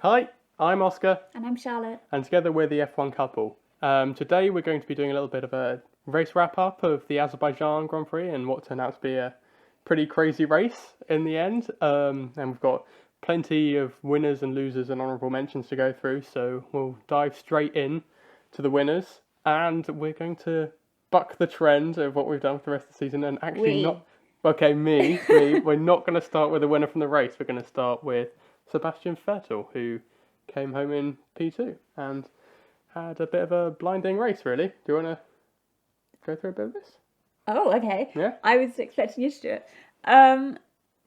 Hi, I'm Oscar, And I'm Charlotte. and together we're the F1 couple. Today we're going to be doing a little bit of a race wrap-up of the Azerbaijan Grand Prix and what turned out to be a pretty crazy race in the end. And we've got plenty of winners and losers and honourable mentions to go through, so we'll dive straight in to the winners, and we're going to buck the trend of what we've done for the rest of the season and actually not... Okay, me. We're not going to start with a winner from the race. We're going to start with Sebastian Vettel, who came home in P2 and had a bit of a blinding race, really. Do you want to go through a bit of this? Oh, okay. Yeah? I was expecting you to do it.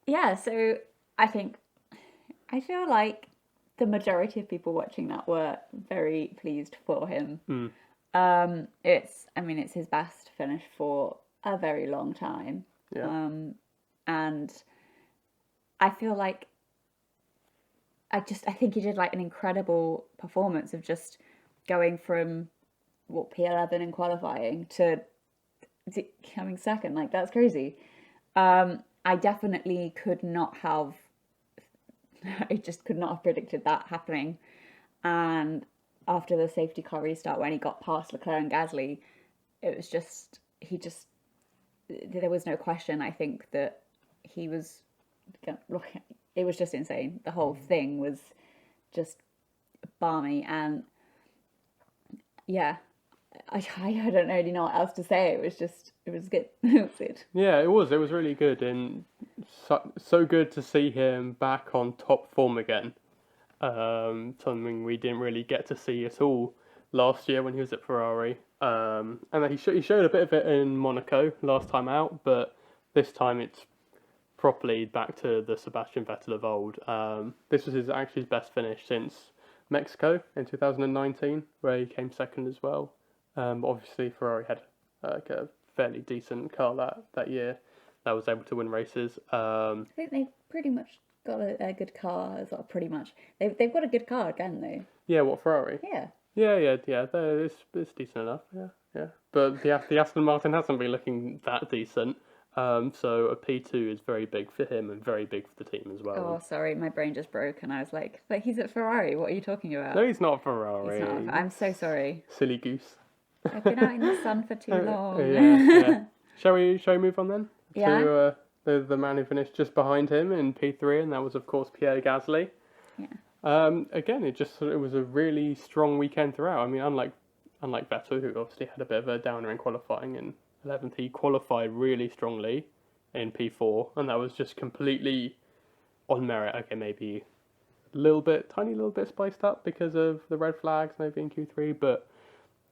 Yeah, so I feel like the majority of people watching that were very pleased for him. It's his best finish for a very long time. Yeah. And I feel like I think he did like an incredible performance of just going from P11 in qualifying to coming second. Like, that's crazy. I definitely could not have. I just could not have predicted that happening. And after the safety car restart, when he got past Leclerc and Gasly, it was just there was no question. I think that he was. It was just insane. The whole thing was just balmy, and yeah, I don't really know what else to say. It was good. It was good. Yeah, it was. It was really good, and so good to see him back on top form again. Something we didn't really get to see at all last year when he was at Ferrari. And he showed a bit of it in Monaco last time out, but this time it's properly back to the Sebastian Vettel of old. This was his best finish since Mexico in 2019, where he came second as well. Obviously, Ferrari had like a fairly decent car that year that was able to win races. I think they pretty much got a good car as well. Pretty much, they've got a good car again though. Yeah, what, Ferrari? Yeah. Yeah. It's decent enough. Yeah. But the Aston Martin hasn't been looking that decent. So a P2 is very big for him and very big for the team as well. Oh, sorry, my brain just broke, and I was like, "But he's at Ferrari. What are you talking about?" No, he's not Ferrari. He's not. I'm so sorry. Silly goose. I've been out in the sun for too long. Yeah. Shall we move on then? Yeah. To the man who finished just behind him in P3, and that was of course Pierre Gasly. Yeah. Again, it was a really strong weekend throughout. I mean, unlike Vettel, who obviously had a bit of a downer in qualifying in 11th, he qualified really strongly in P4, and that was just completely on merit. Okay, maybe tiny little bit spiced up because of the red flags maybe in Q3, but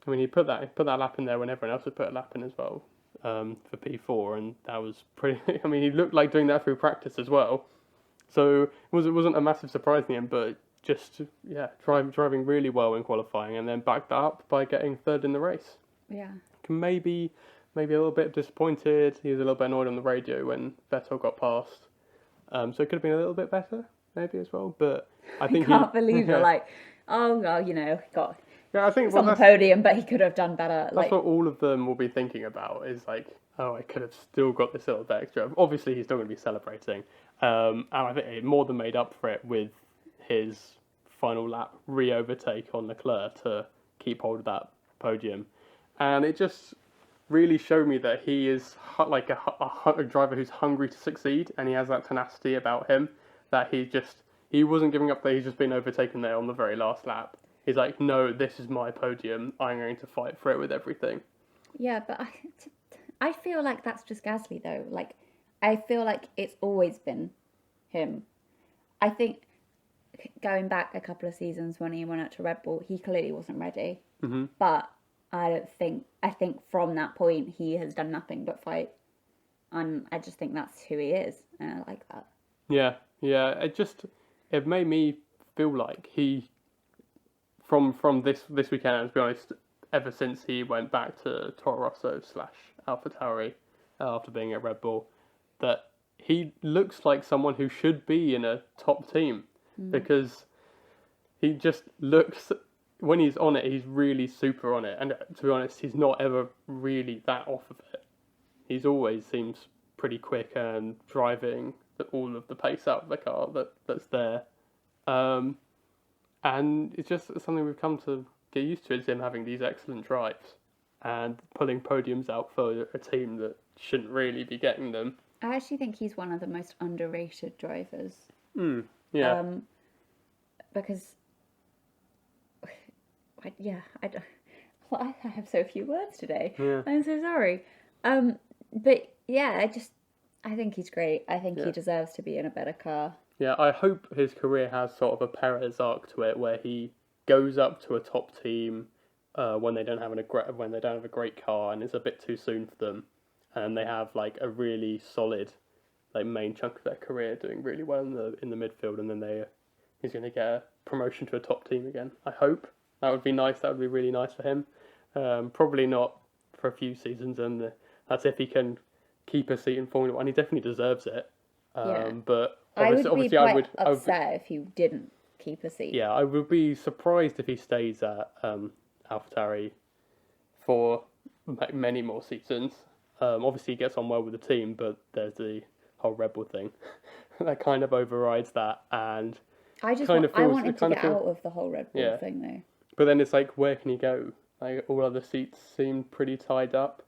I mean, he put that lap in there when everyone else had put a lap in as well, for P4, and that was pretty. I mean, he looked like doing that through practice as well, so it wasn't a massive surprise in the end, but just driving really well in qualifying, and then backed that up by getting third in the race. Yeah. Maybe a little bit disappointed. He was a little bit annoyed on the radio when Vettel got past, so it could have been a little bit better maybe as well. But I think can't believe you're like, oh well, got. Yeah, I think on the podium, but he could have done better. That's what all of them will be thinking about, is like, oh, I could have still got this little bit extra. Obviously, he's still going to be celebrating. And I think it more than made up for it with his final lap re-overtake on Leclerc to keep hold of that podium. And it just really showed me that he is like a driver who's hungry to succeed, and he has that tenacity about him that he wasn't giving up there. He's just been overtaken there on the very last lap. He's like, no, this is my podium. I'm going to fight for it with everything. Yeah, but I feel like that's just Gasly, though. Like, I feel like it's always been him. I think going back a couple of seasons when he went out to Red Bull, he clearly wasn't ready. Mm-hmm. But I think from that point, he has done nothing but fight. And I just think that's who he is. And I like that. Yeah. It made me feel like he... From this weekend, and to be honest, ever since he went back to Toro Rosso / Alfa Tauri after being at Red Bull, that he looks like someone who should be in a top team, because he just looks, when he's on it, he's really super on it, and to be honest, he's not ever really that off of it. He's always seems pretty quick and driving all of the pace out of the car that's there. And it's just something we've come to get used to, is him having these excellent drives and pulling podiums out for a team that shouldn't really be getting them. I actually think he's one of the most underrated drivers. Yeah. Because, I don't. Well, I have so few words today. Yeah. I'm so sorry. But yeah, I think he's great. I think he deserves to be in a better car. Yeah, I hope his career has sort of a Perez arc to it, where he goes up to a top team when they don't have a great car, and it's a bit too soon for them, and they have like a really solid like main chunk of their career doing really well in the midfield, and then he's going to get a promotion to a top team again. I hope that would be nice. That would be really nice for him. Probably not for a few seasons, and that's if he can keep a seat in Formula One. He definitely deserves it. But obviously, I would be quite upset if he didn't keep a seat. Yeah, I would be surprised if he stays at AlphaTauri for many more seasons. Obviously, he gets on well with the team, but there's the whole Red Bull thing that kind of overrides that. And I want him to get out of the whole Red Bull thing, though. But then it's like, where can he go? Like, all other seats seem pretty tied up.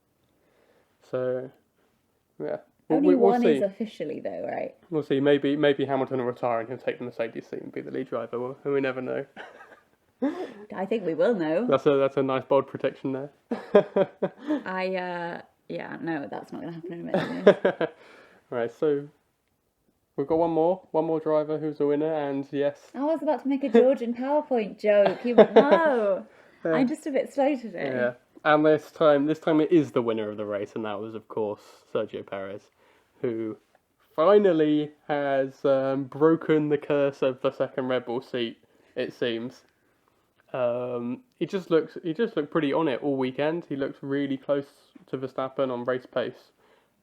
So, yeah. Only we'll one see. is officially, though, right? We'll see. Maybe Hamilton will retire and he'll take the Mercedes seat and be the lead driver. We never know. I think we will know. That's a nice bold prediction there. No, that's not going to happen in a minute. Right, so we've got one more driver who's a winner, and yes. I was about to make a Georgian PowerPoint joke. No, I'm just a bit slow today. Yeah, and this time it is the winner of the race, and that was of course Sergio Perez, who finally has broken the curse of the second Red Bull seat. It seems. He just looked pretty on it all weekend. He looked really close to Verstappen on race pace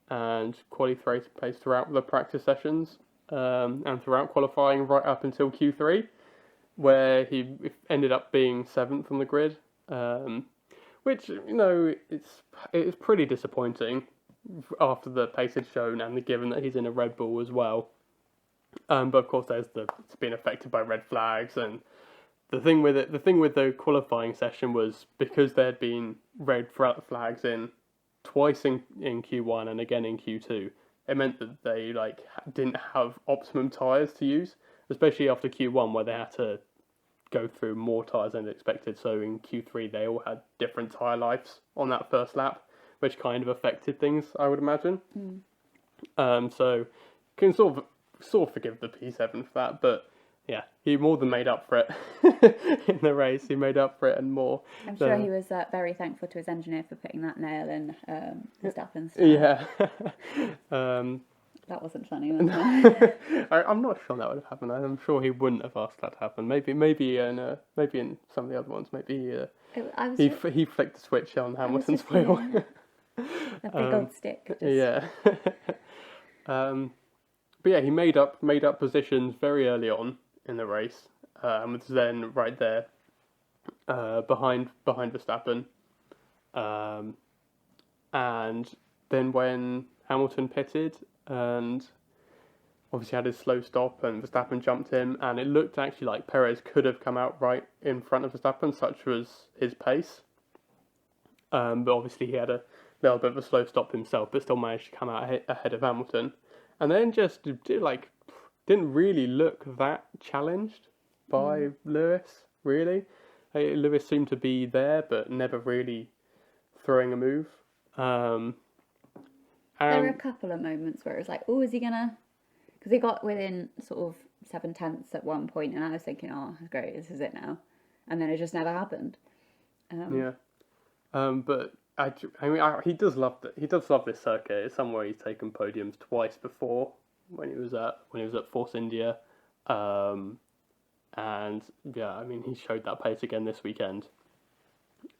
and quality race pace throughout the practice sessions and throughout qualifying right up until Q3, where he ended up being 7th on the grid, which it's pretty disappointing after the pace had shown and given that he's in a Red Bull as well. But of course, it's been affected by red flags, and the thing with the qualifying session was because there had been red flags in twice in Q1 and again in Q2. It meant that they didn't have optimum tyres to use, especially after Q1 where they had to go through more tyres than expected. So in Q3 they all had different tyre lives on that first lap, which kind of affected things, I would imagine. So you can sort of forgive the P7 for that, but yeah, he more than made up for it in the race. He made up for it and more. I'm sure he was very thankful to his engineer for putting that nail in Verstappen's tire. Yeah. That wasn't funny, was it? I'm not sure that would have happened. I'm sure he wouldn't have asked that to happen. Maybe in some of the other ones. Maybe he flicked the switch on Hamilton's wheel. A big old stick. Yeah. But yeah, he made up positions very early on in the race. Was then right there behind Verstappen. And then when Hamilton pitted and obviously had his slow stop and Verstappen jumped in, and it looked actually like Perez could have come out right in front of Verstappen, such was his pace. But obviously he had a little bit of a slow stop himself, but still managed to come out ahead of Hamilton. And then just didn't really look that challenged by Lewis, really. Lewis seemed to be there, but never really throwing a move. There were a couple of moments where it was like, oh, is he gonna? Because he got within sort of 7/10 at one point, and I was thinking, oh, great, this is it now. And then it just never happened. But he does love this circuit. It's somewhere he's taken podiums twice before when he was at Force India, and yeah, he showed that pace again this weekend.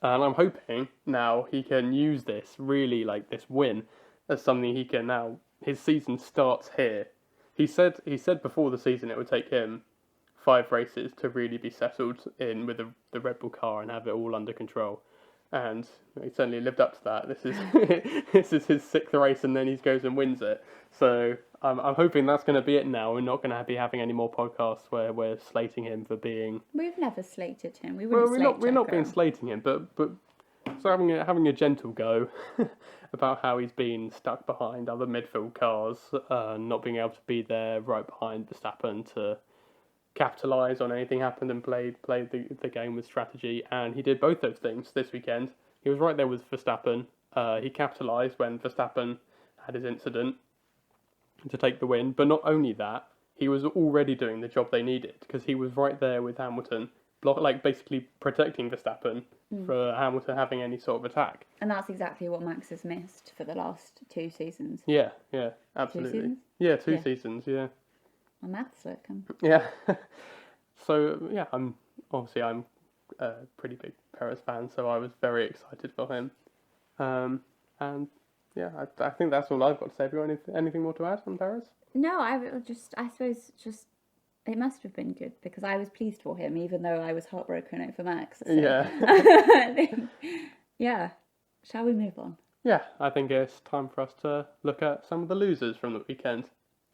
And I'm hoping now he can use this this win as something he can now. His season starts here. He said before the season it would take him 5 races to really be settled in with the Red Bull car and have it all under control. and he certainly lived up to that. This is this is his 6th race, and then he goes and wins it. So I'm hoping that's going to be it now. We're not going to be having any more podcasts where we're slating him for being. We've never slated him. We're not being slating him, but so having a gentle go about how he's been stuck behind other midfield cars, not being able to be there right behind Verstappen to capitalise on anything happened and played the game with strategy, and he did both those things this weekend. He was right there with Verstappen. He capitalised when Verstappen had his incident to take the win, but not only that, he was already doing the job they needed because he was right there with Hamilton, basically protecting Verstappen for Hamilton having any sort of attack. And that's exactly what Max has missed for the last 2 seasons. Yeah, absolutely. 2 seasons? Yeah, 2 seasons, yeah. My maths looking. Yeah. So, yeah, I'm a pretty big Perez fan, so I was very excited for him. And, yeah, I think that's all I've got to say. Have you got anything more to add on Perez? No, I suppose it must have been good because I was pleased for him, even though I was heartbroken over Max. So. Yeah. Yeah. Shall we move on? Yeah, I think it's time for us to look at some of the losers from the weekend.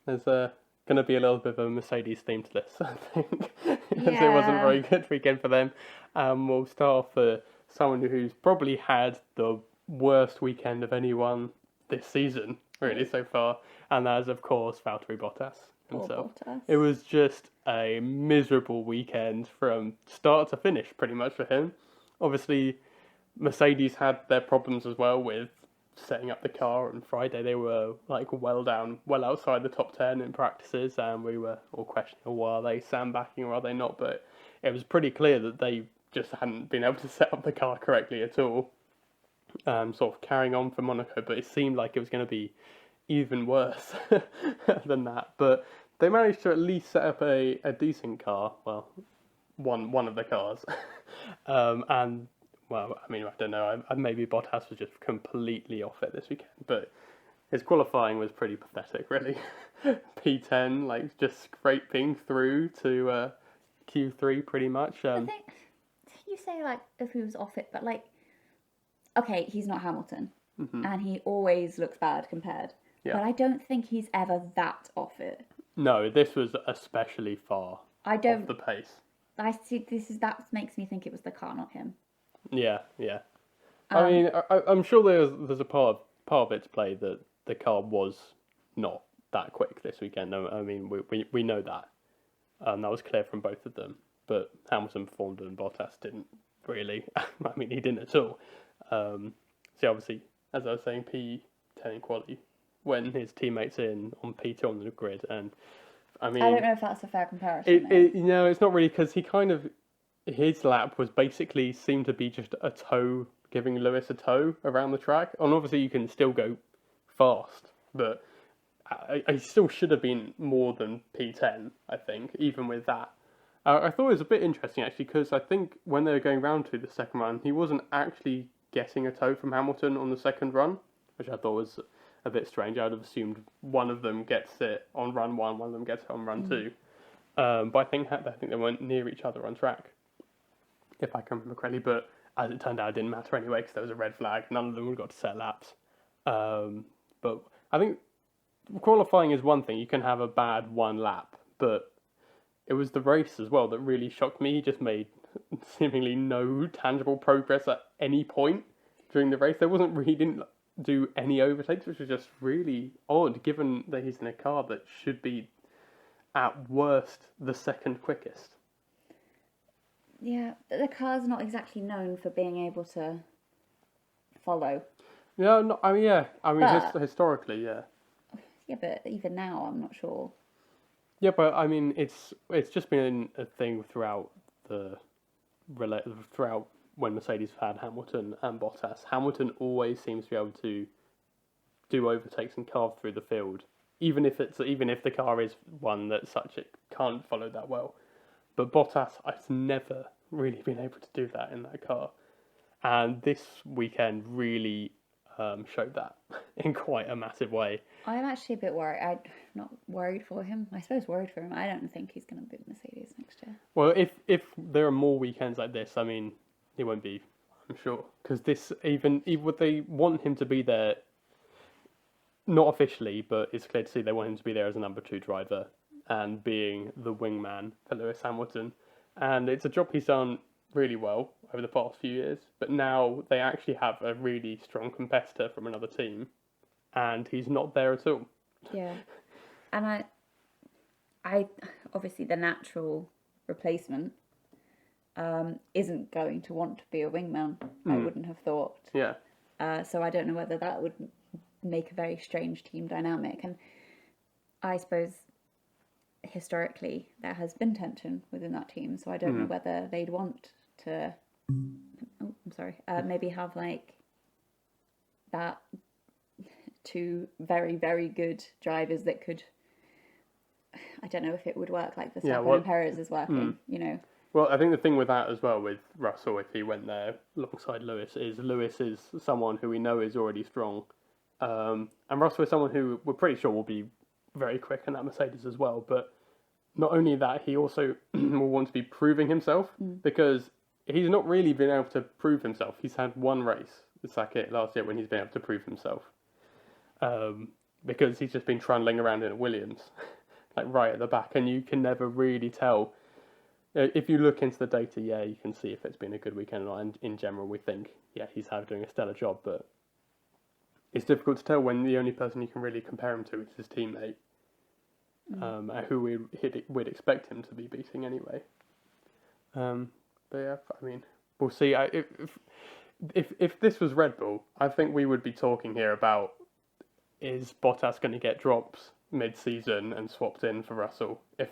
There's going to be a little bit of a Mercedes theme to this, I think, as it wasn't a very good weekend for them. We'll start off for someone who's probably had the worst weekend of anyone this season, really, so far, and that is, of course, Valtteri Bottas himself. Bottas. It was just a miserable weekend from start to finish, pretty much, for him. Obviously, Mercedes had their problems as well with setting up the car. On Friday, they were well outside the top 10 in practices, and we were all questioning, well, are they sandbagging or are they not? But it was pretty clear that they just hadn't been able to set up the car correctly at all. Sort of carrying on for Monaco, but it seemed like it was going to be even worse than that. But they managed to at least set up a decent car. Well, one of the cars, and. Well, I mean, I don't know. Maybe Bottas was just completely off it this weekend, but his qualifying was pretty pathetic, really. P10, just scraping through to Q3, pretty much. I think you say if he was off it, but okay, he's not Hamilton, and he always looks bad compared. Yeah. But I don't think he's ever that off it. No, this was especially far off the pace. I see. That makes me think it was the car, not him. Yeah. I mean, I'm sure there's a part of it to play that the car was not that quick this weekend. I mean, we know that. That was clear from both of them. But Hamilton performed and Bottas didn't really. I mean, he didn't at all. So obviously, as I was saying, P10 in quali when his teammates in on P2 on the grid, and I mean, I don't know if that's a fair comparison. No, it's not really, because he kind of. His lap was basically seemed to be just a tow, giving Lewis a tow around the track. And obviously you can still go fast, but I still should have been more than P10, I think, even with that. I thought it was a bit interesting, actually, because I think when they were going round to the second run, he wasn't actually getting a tow from Hamilton on the second run, which I thought was a bit strange. I would have assumed one of them gets it on run 1, one of them gets it on run 2. But I think they weren't near each other on track, if I can remember correctly, but as it turned out, it didn't matter anyway because there was a red flag. None of them would have got to set laps. But I think qualifying is one thing. You can have a bad one lap, but it was the race as well that really shocked me. He just made seemingly no tangible progress at any point during the race. He didn't do any overtakes, which was just really odd, given that he's in a car that should be, at worst, the second quickest. Yeah, the car's not exactly known for being able to follow. Yeah, no, I mean, historically, yeah. Yeah, but even now, I'm not sure. Yeah, but I mean, it's just been a thing throughout when Mercedes had Hamilton and Bottas. Hamilton always seems to be able to do overtakes and carve through the field, even if the car is one that such it can't follow that well. But Bottas has never really been able to do that in that car. And this weekend really showed that in quite a massive way. I'm actually a bit worried. I'm not worried for him. I suppose worried for him. I don't think he's going to beat Mercedes next year. Well, if there are more weekends like this, I mean, he won't be. I I'm sure, because this even would they want him to be there, not officially, but it's clear to see they want him to be there as a number 2 driver and being the wingman for Lewis Hamilton, and it's a job he's done really well over the past few years. But now they actually have a really strong competitor from another team, and he's not there at all. Yeah, and I obviously the natural replacement isn't going to want to be a wingman. I wouldn't have thought. Yeah. So I don't know whether that would make a very strange team dynamic. And I suppose historically there has been tension within that team. So I don't know whether they'd want to. Oh, I'm sorry. Maybe have like that 2 very, very good drivers that could. I don't know if it would work like Verstappen and Perez is working, you know. Well, I think the thing with that as well, with Russell, if he went there alongside Lewis is someone who we know is already strong. And Russell is someone who we're pretty sure will be very quick in that Mercedes as well. But not only that, he also will want to be proving himself, because he's not really been able to prove himself. He's had one race, the Sakitt last year, when he's been able to prove himself. Because he's just been trundling around in a Williams, like right at the back, and you can never really tell. If you look into the data, yeah, you can see if it's been a good weekend or not. And in general, we think, yeah, he's doing a stellar job. But it's difficult to tell when the only person you can really compare him to is his teammate, who we'd expect him to be beating anyway. But yeah, I mean, we'll see. If this was Red Bull, I think we would be talking here about, is Bottas going to get drops mid-season and swapped in for Russell? If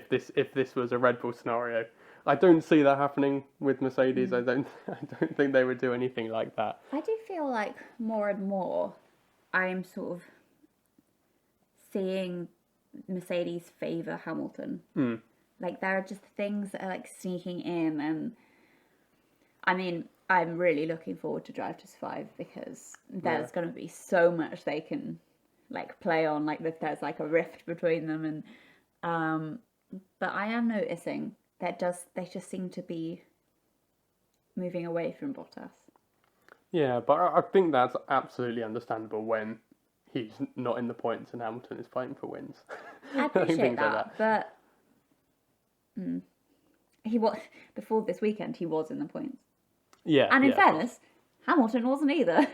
this was a Red Bull scenario, I don't see that happening with Mercedes. I don't think they would do anything like that. I do feel like more and more I'm sort of seeing Mercedes favour Hamilton. Like there are just things that are like sneaking in, and I mean I'm really looking forward to Drive to Survive, because there's going to be so much they can like play on, like if there's like a rift between them, and but I am noticing that they just seem to be moving away from Bottas. Yeah, but I think that's absolutely understandable when he's not in the points and Hamilton is fighting for wins. I appreciate that, but he was before this weekend. He was in the points. Yeah, and in fairness, Hamilton wasn't either.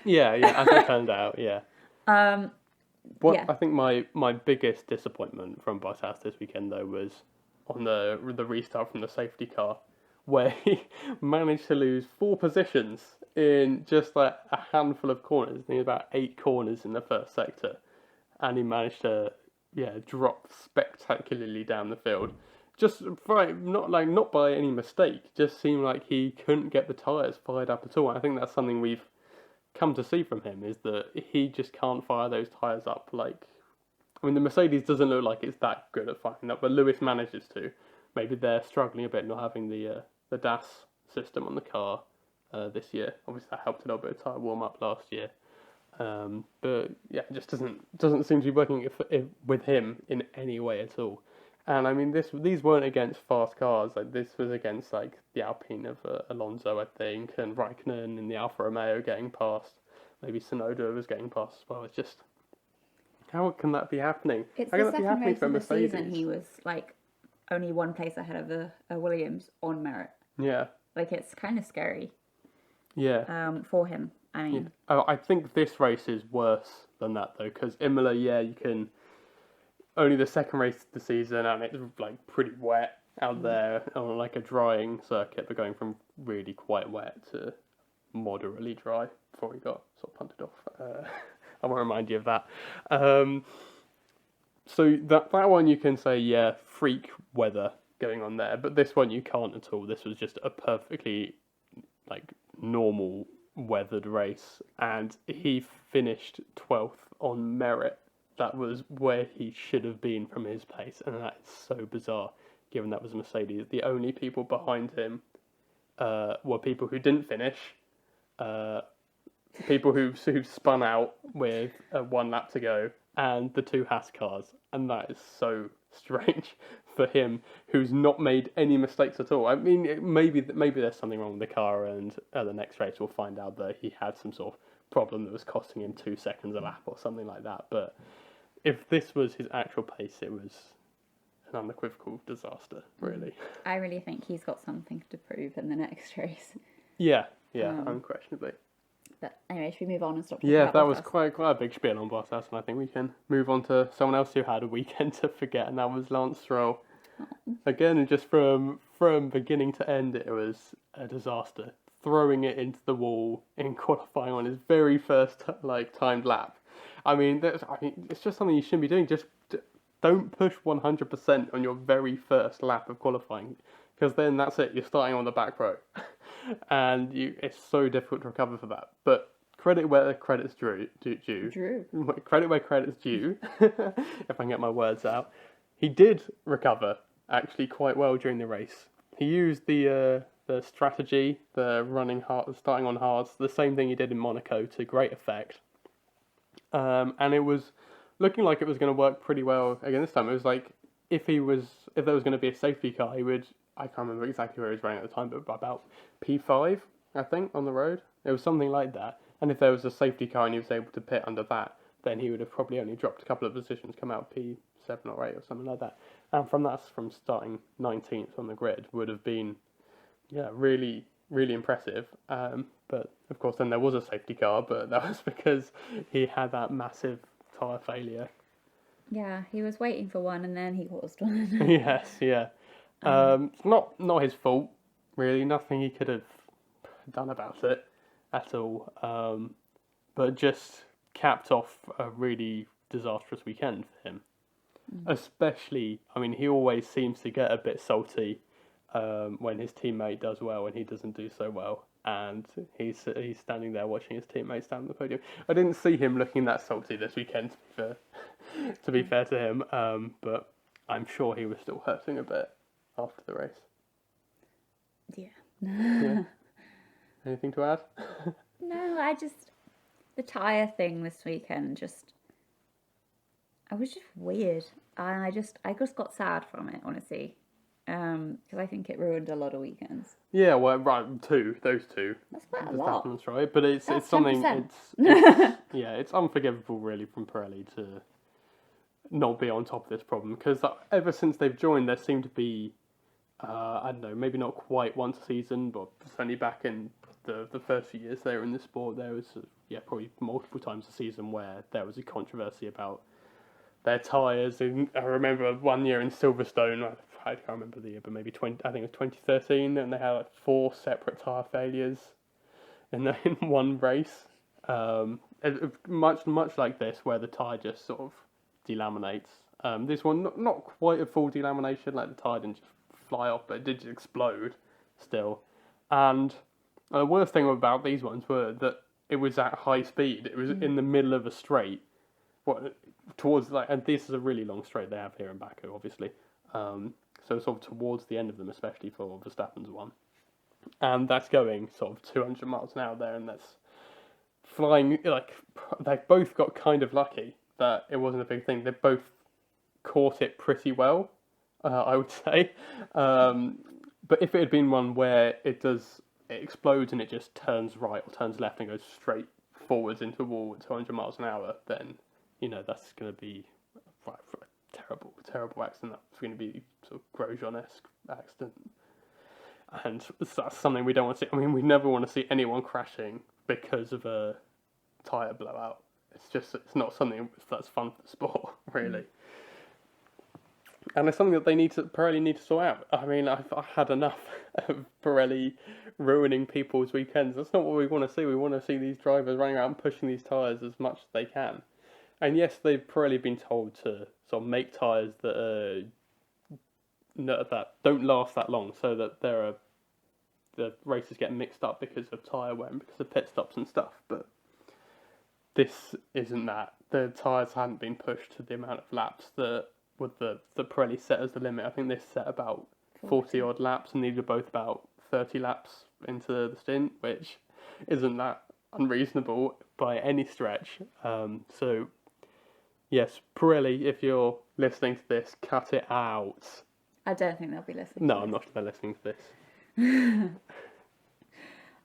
Yeah, as it turned out, yeah. I think my biggest disappointment from Bottas this weekend, though, was on the restart from the safety car, where he managed to lose 4 positions in just like a handful of corners. I think about 8 corners in the first sector, and he managed to drop spectacularly down the field. Just not by any mistake. Just seemed like he couldn't get the tyres fired up at all. I think that's something we've come to see from him, is that he just can't fire those tyres up. Like, I mean, the Mercedes doesn't look like it's that good at firing up, but Lewis manages to. Maybe they're struggling a bit not having the DAS system on the car this year. Obviously, that helped a little bit of tyre warm up last year. But yeah, it just doesn't seem to be working with him in any way at all. And I mean, these weren't against fast cars. Like, this was against like the Alpine of Alonso, I think, and Raikkonen in the Alfa Romeo getting past. Maybe Tsunoda was getting past as well. It's just, how can that be happening? It's how the can that be second happening race for of the Mercedes? season. He was like only 1 place ahead of a Williams on merit. Yeah. Like, it's kind of scary. Yeah. For him. I mean, I think this race is worse than that, though, because Imola, you can only the second race of the season, and it's like pretty wet out there on like a drying circuit, but going from really quite wet to moderately dry before he got sort of punted off. I won't remind you of that. So that one you can say, freak weather going on there, but this one you can't at all. This was just a perfectly like normal weathered race, and he finished 12th on merit. That was where he should have been from his pace, and that is so bizarre, given that was Mercedes. The only people behind him were people who didn't finish, people who spun out with 1 lap to go, and the 2 Haas cars, and that is so strange for him, who's not made any mistakes at all. I mean, maybe there's something wrong with the car, and at the next race we'll find out that he had some sort of problem that was costing him 2 seconds a lap or something like that. But if this was his actual pace, it was an unequivocal disaster, really. I really think he's got something to prove in the next race. Yeah, unquestionably. But anyway, should we move on and stop talking Yeah, about that was Bottas? quite a big spiel on Bottas, and I think we can move on to someone else who had a weekend to forget, and that was Lance Stroll. Again, just from beginning to end, it was a disaster. Throwing it into the wall in qualifying on his very first timed lap. I mean, it's just something you shouldn't be doing. Just don't push 100% on your very first lap of qualifying, because then that's it. You're starting on the back row, and it's so difficult to recover for that. But credit where credit's due. Credit where credit's due. If I can get my words out, he did recover actually quite well during the race. He used the strategy, the running hard, starting on hards, the same thing he did in Monaco to great effect. And it was looking like it was going to work pretty well again this time. It was like if there was going to be a safety car, he would. I can't remember exactly where he was running at the time, but about P5, I think, on the road. It was something like that. And if there was a safety car and he was able to pit under that, then he would have probably only dropped a couple of positions, come out P7 or 8 or something like that. And from starting 19th on the grid would have been, really, really impressive. But of course, then there was a safety car, but that was because he had that massive tyre failure. Yeah, he was waiting for one and then he caused one. Yes, yeah. It's not his fault, really. Nothing he could have done about it at all. But just capped off a really disastrous weekend for him. Especially, I mean, he always seems to get a bit salty when his teammate does well and he doesn't do so well. And he's standing there watching his teammates stand on the podium. I didn't see him looking that salty this weekend, to be fair to him. But I'm sure he was still hurting a bit after the race. Yeah. Anything to add? No, the tyre thing this weekend I was just weird. I just got sad from it, honestly. Because I think it ruined a lot of weekends. Yeah, well, right, those two. That's quite a lot. Verstappen's right, but it's something. 10%. It's unforgivable really from Pirelli to not be on top of this problem, because ever since they've joined, there seemed to be, I don't know, maybe not quite once a season, but certainly back in the first few years they were in the sport, there was probably multiple times a season where there was a controversy about their tyres. I remember one year in Silverstone, I can't remember the year, but maybe I think it was 2013, and they had 4 separate tyre failures in one race. Much like this, where the tyre just sort of delaminates. This one, not quite a full delamination, like the tyre didn't just fly off, but it did just explode still. And the worst thing about these ones were that it was at high speed. It was in the middle of a straight. And this is a really long straight they have here in Baku, obviously. So sort of towards the end of them, especially for Verstappen's one. And that's going sort of 200 miles an hour there, and that's flying, they both got kind of lucky that it wasn't a big thing. They both caught it pretty well, I would say. But if it had been one where it explodes and it just turns right or turns left and goes straight forwards into a wall at 200 miles an hour, then, that's going to be a terrible accident. That's going to be sort of Grosjean-esque accident. And that's something we don't want to see. I mean, we never want to see anyone crashing because of a tyre blowout. It's not something that's fun for the sport, really. And it's something that Pirelli need to sort out. I mean, I've had enough of Pirelli ruining people's weekends. That's not what we want to see. We want to see these drivers running out and pushing these tyres as much as they can. And yes, they've Pirelli been told to sort of make tyres that don't last that long, so that the races get mixed up because of tyre wear and because of pit stops and stuff. But this isn't that. The tyres hadn't been pushed to the amount of laps that Pirelli set as the limit. I think they set about 40 odd laps, and these were both about 30 laps into the stint, which isn't that unreasonable by any stretch. So yes, Pirelli, if you're listening to this, cut it out. I don't think they'll be listening. No, to I'm this. not sure they're listening to this.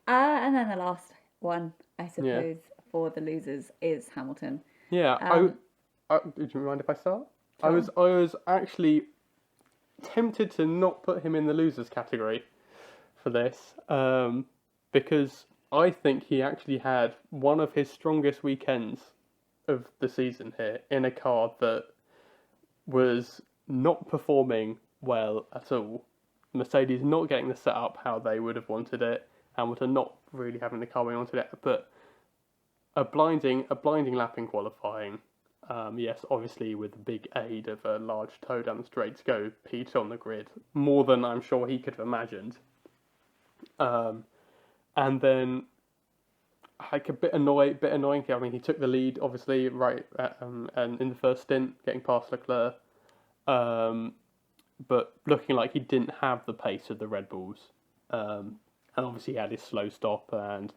And then the last one, I suppose, for the losers is Hamilton. Yeah, do you mind if I start? I Sure. was actually tempted to not put him in the losers category for this, because I think he actually had one of his strongest weekends of the season here in a car that was not performing well at all. Mercedes not getting the setup how they would have wanted it, Hamilton not really having the car where he wanted it, but a blinding lap in qualifying. Yes, obviously with the big aid of a large toe down the straight to go P2 on the grid, more than I'm sure he could have imagined. And then, like a bit annoying. I mean, he took the lead, obviously, right, and in the first stint, getting past Leclerc, but looking like he didn't have the pace of the Red Bulls. And obviously he had his slow stop, and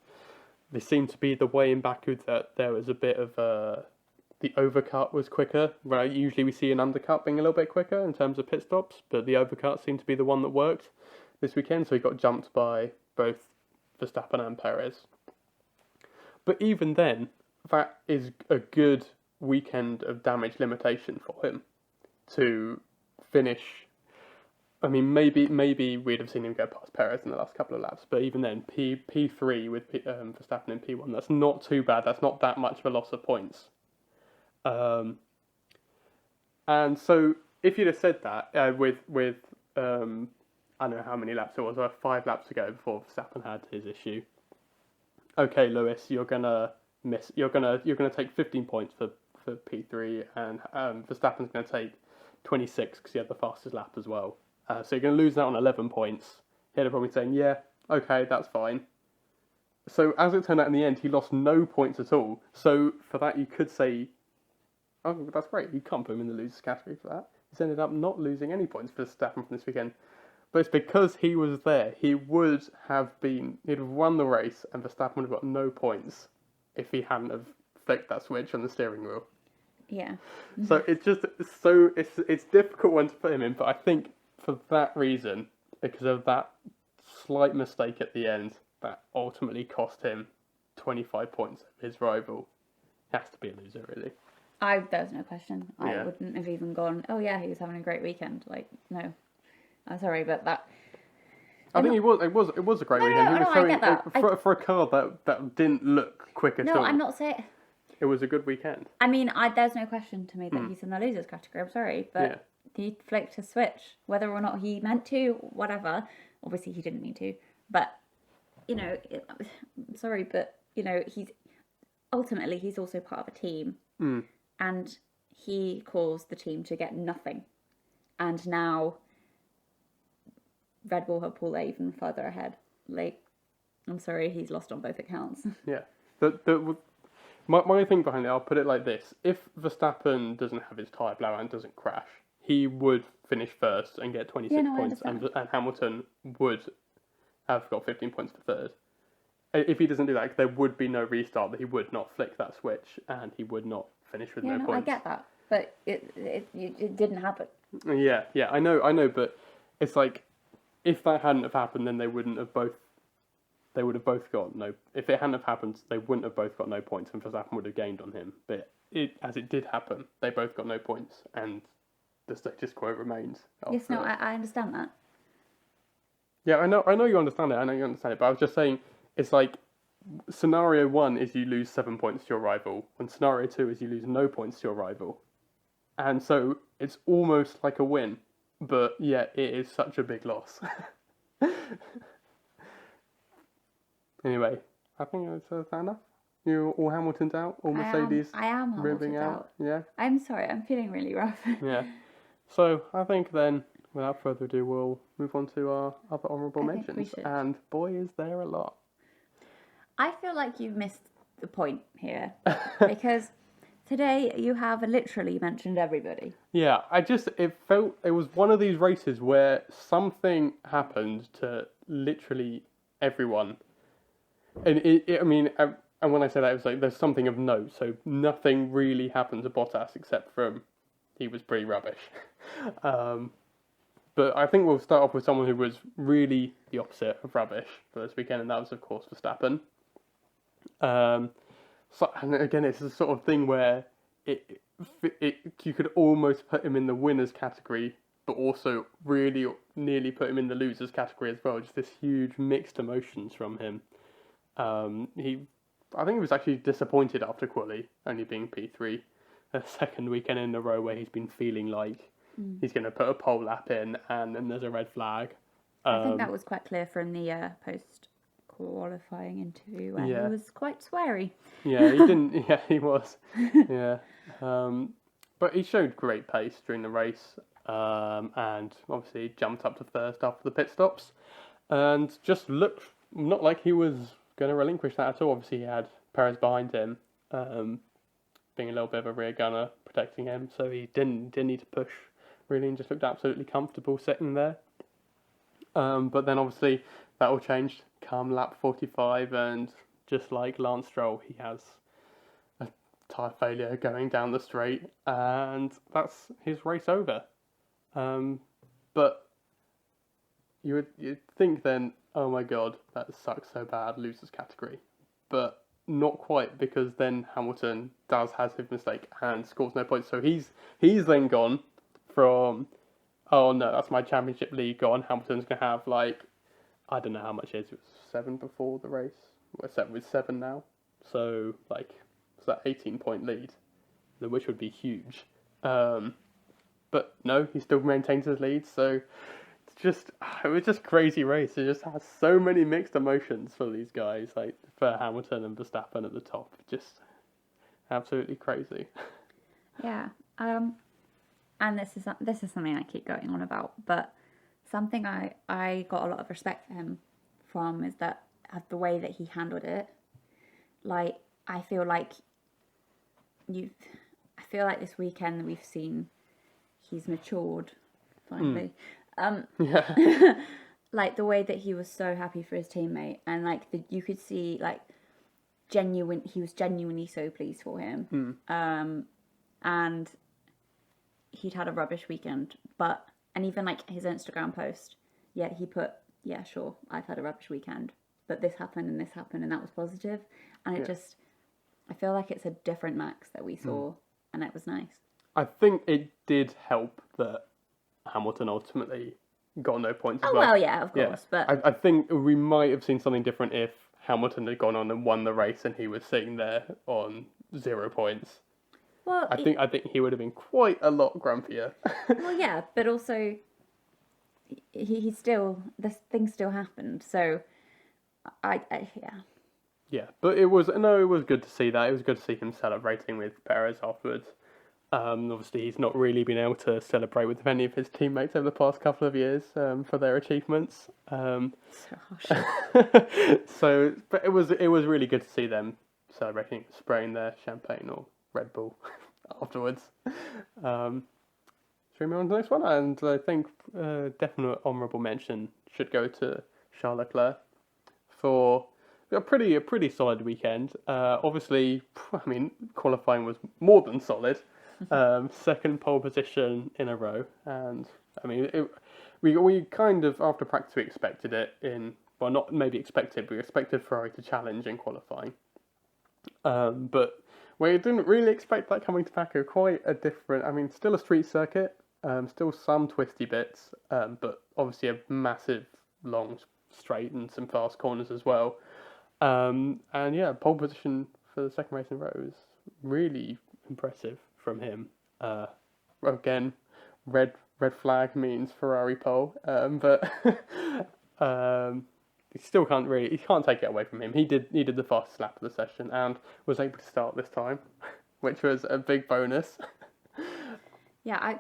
there seemed to be the way in Baku that there was a bit of the overcut was quicker. Right, usually we see an undercut being a little bit quicker in terms of pit stops, but the overcut seemed to be the one that worked this weekend. So he got jumped by both Verstappen and Perez. But even then, that is a good weekend of damage limitation for him to finish. I mean, maybe we'd have seen him go past Perez in the last couple of laps, but even then, P3 with Verstappen in P1, that's not too bad. That's not that much of a loss of points. And so, if you'd have said that with I don't know how many laps it was, 5 laps ago before Verstappen had his issue. Okay, Lewis, you're gonna miss. You're gonna take 15 points for P3, and Verstappen's gonna take 26 because he had the fastest lap as well. So you're going to lose out on 11 points. He'd have probably saying, yeah, okay, that's fine. So as it turned out in the end, he lost no points at all. So for that, you could say, oh, that's great. You can't put him in the losers category for that. He's ended up not losing any points for Verstappen from this weekend. But it's because he was there. He'd have won the race, and Verstappen would have got no points if he hadn't have flicked that switch on the steering wheel. Yeah. So it's difficult one to put him in, but I think for that reason, because of that slight mistake at the end, that ultimately cost him 25 points of his rival, he has to be a loser, really. There's no question. I wouldn't have even gone, oh yeah, he was having a great weekend. Like, no. I'm sorry, but that... I think it was a great weekend. He was I get that. For a car that didn't look quick at all. No, I'm not saying... It was a good weekend. I mean, there's no question to me that he's in the losers category. I'm sorry, but he flicked his switch, whether or not he meant to, whatever. Obviously, he didn't mean to, but sorry, but he's also part of a team, and he caused the team to get nothing, and now Red Bull have pulled even further ahead. Like, I'm sorry, he's lost on both accounts. Yeah, My thing behind it, I'll put it like this. If Verstappen doesn't have his tyre blowout and doesn't crash, he would finish first and get 26 points, and Hamilton would have got 15 points for third. If he doesn't do that, there would be no restart, that he would not flick that switch, and he would not finish with no points. I get that, but it didn't happen. Yeah, I know, but it's like, if that hadn't have happened, then they would have both got no. If it hadn't have happened, they wouldn't have both got no points, and Verstappen would have gained on him. But as it did happen, they both got no points, and the status quo remains. Yes, no, I understand that. Yeah, I know you understand it. But I was just saying, it's like scenario 1 is you lose 7 points to your rival, and scenario 2 is you lose no points to your rival, and so it's almost like a win, but yeah, it is such a big loss. Anyway, I think it's fair enough. You're all Hamilton's out, all Mercedes. I am ribbing Hamilton's out. Yeah. I'm sorry, I'm feeling really rough. Yeah. So I think then, without further ado, we'll move on to our other honourable mentions. And boy, is there a lot. I feel like you've missed the point here, because today you have literally mentioned everybody. Yeah, it was one of these races where something happened to literally everyone. And and when I say that, it was like there's something of note. So nothing really happened to Bottas except from he was pretty rubbish. But I think we'll start off with someone who was really the opposite of rubbish for this weekend, and that was, of course, Verstappen. So, and again, it's the sort of thing where you could almost put him in the winners category, but also really nearly put him in the losers category as well. Just this huge mixed emotions from him. I think he was actually disappointed after quali, only being P3, a second weekend in a row where he's been feeling like he's going to put a pole lap in, and then there's a red flag. I think that was quite clear from the post-qualifying interview where he was quite sweary. Yeah, he didn't. Yeah, he was. Yeah, but he showed great pace during the race, and obviously jumped up to first after the pit stops, and just looked not like he was going to relinquish that at all. Obviously, he had Perez behind him, being a little bit of a rear gunner, protecting him, so he didn't need to push really, and just looked absolutely comfortable sitting there. But then obviously that all changed come lap 45, and just like Lance Stroll, he has a tyre failure going down the straight, and that's his race over. But you'd think then, oh my god, that sucks so bad, losers category. But not quite, because then Hamilton has his mistake and scores no points. So he's then gone from, oh no, that's my championship lead gone. Hamilton's going to have I don't know how much it was 7 before the race. We're set with 7 now. So it's that 18-point lead, which would be huge. But no, he still maintains his lead. So it was just crazy race. It just has so many mixed emotions for these guys, for Hamilton and Verstappen at the top. Just absolutely crazy. Yeah. And this is something I keep going on about, but something I got a lot of respect for him from is that the way that he handled it. I feel like this weekend we've seen he's matured finally. Yeah. The way that he was so happy for his teammate, and you could see he was genuinely so pleased for him. And he'd had a rubbish weekend, and even his Instagram post, he put, yeah, sure, I've had a rubbish weekend, but this happened and that was positive, and I feel like it's a different Max that we saw, and it was nice. I think it did help that Hamilton ultimately got no points as well. Oh well, yeah, of course, but I think we might have seen something different if Hamilton had gone on and won the race and he was sitting there on 0 points. Well, I think he would have been quite a lot grumpier. Well, yeah, but also he still, this thing still happened. So yeah. Yeah, but it was good to see that. It was good to see him celebrating with Perez afterwards. Obviously, he's not really been able to celebrate with any of his teammates over the past couple of years for their achievements. So harsh. But it was really good to see them celebrating, spraying their champagne or Red Bull afterwards. Should we move on to the next one? And I think definite honourable mention should go to Charles Leclerc for a pretty solid weekend. Obviously, I mean, qualifying was more than solid. Second pole position in a row, and I mean, we kind of, after practice, we expected it not maybe expected, but we expected Ferrari to challenge in qualifying. But we didn't really expect that coming to Baku. Quite a different, I mean, still a street circuit, still some twisty bits, but obviously a massive long straight and some fast corners as well. And yeah, pole position for the second race in a row is really impressive from him. Again, red flag means Ferrari pole, but he still can't take it away from him. He did the fastest lap of the session and was able to start this time, which was a big bonus. Yeah,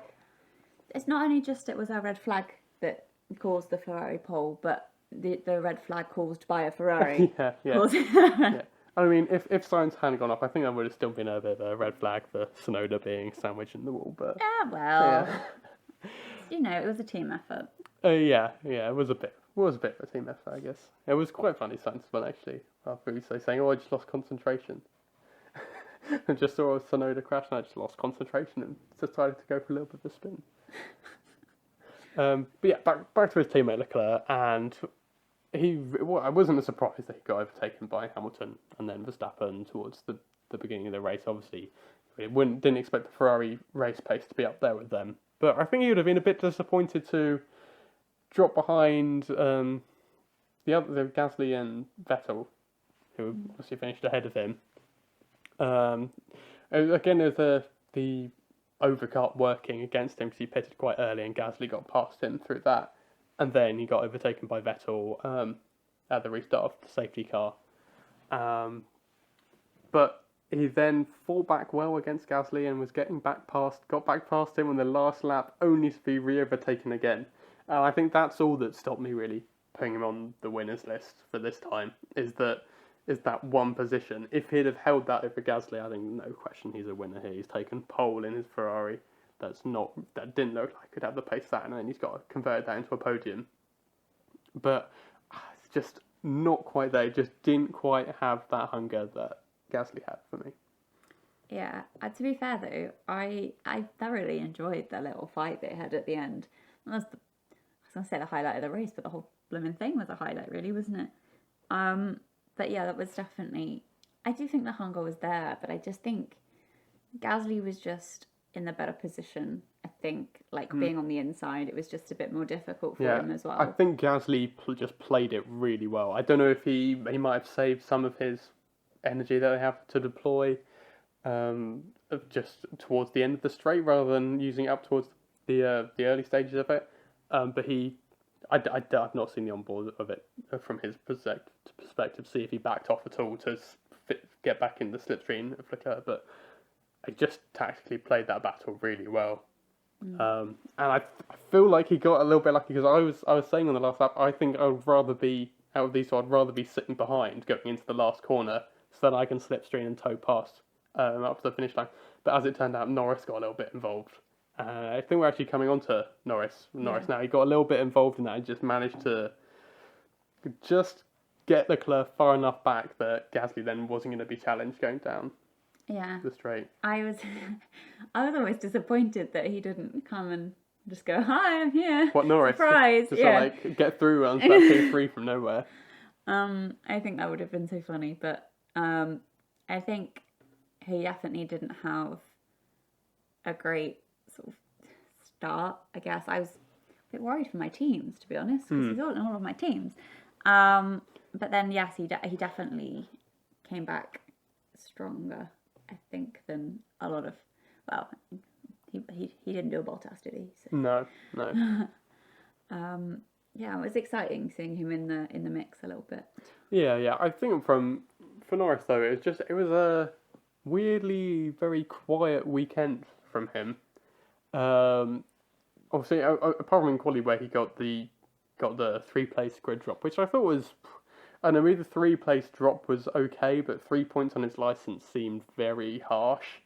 it's not only just it was a red flag that caused the Ferrari pole, but the red flag caused by a Ferrari. yeah. Yeah. I mean, if Sainz hadn't gone off, I think that would have still been a bit of a red flag for Tsunoda being sandwiched in the wall. But it was a team effort. Yeah, it was a bit of a team effort, I guess. It was quite funny, Sainz, but actually, after he was saying, "Oh, I just lost concentration." I just saw a Sonoda crash and I just lost concentration and decided to go for a little bit of a spin. But yeah, back to his teammate Leclerc, and I wasn't surprised that he got overtaken by Hamilton and then Verstappen towards the beginning of the race. Obviously, didn't expect the Ferrari race pace to be up there with them. But I think he would have been a bit disappointed to drop behind the Gasly and Vettel, who obviously finished ahead of him. Again, there's the overcut working against him because he pitted quite early and Gasly got past him through that. And then he got overtaken by Vettel at the restart of the safety car. But he then fought back well against Gasly and was got back past him on the last lap, only to be re-overtaken again. I think that's all that stopped me really putting him on the winners list for this time, is that one position. If he'd have held that over Gasly, I think no question he's a winner here. He's taken pole in his Ferrari. That didn't look like it could have the pace that, and then he's got to convert that into a podium. But it's just not quite there. He just didn't quite have that hunger that Gasly had for me. Yeah, to be fair though, I thoroughly enjoyed the little fight they had at the end. And I was going to say the highlight of the race, but the whole blooming thing was a highlight, really, wasn't it? But yeah, that was definitely. I do think the hunger was there, but I just think Gasly was just in the better position. I think, being on the inside, it was just a bit more difficult for him as well. I think Gasly just played it really well. I don't know if he might have saved some of his energy that they have to deploy just towards the end of the straight rather than using it up towards the early stages of it. But I've not seen the onboard of it from his perspective, see if he backed off at all to get back in the slipstream of Leclerc, but I just tactically played that battle really well. And I feel like he got a little bit lucky because I was saying on the last lap, I think I would rather be, out of these two, I'd rather be sitting behind going into the last corner so that I can slipstream and tow past up to the finish line. But as it turned out, Norris got a little bit involved. I think we're actually coming on to Norris now. He got a little bit involved in that and just managed to just get Leclerc far enough back that Gasly then wasn't going to be challenged going down the straight. I was always disappointed that he didn't come and just go, "Hi, I'm here." What, Norris? Surprise! Just get through on that P3 from nowhere. I think that would have been so funny, but I think he definitely didn't have a great sort of start. I guess I was a bit worried for my teams, to be honest, because he's on all of my teams. But then, yes, he definitely came back stronger, I think, than a lot of. Well, he didn't do a Bottas, did he? So. No. Yeah, it was exciting seeing him in the mix a little bit. Yeah. I think for Norris though, it was a weirdly very quiet weekend from him. Obviously, apart from in quali where he got the 3-place grid drop, which I thought was, I don't know, maybe the 3-place drop was okay, but 3 points on his license seemed very harsh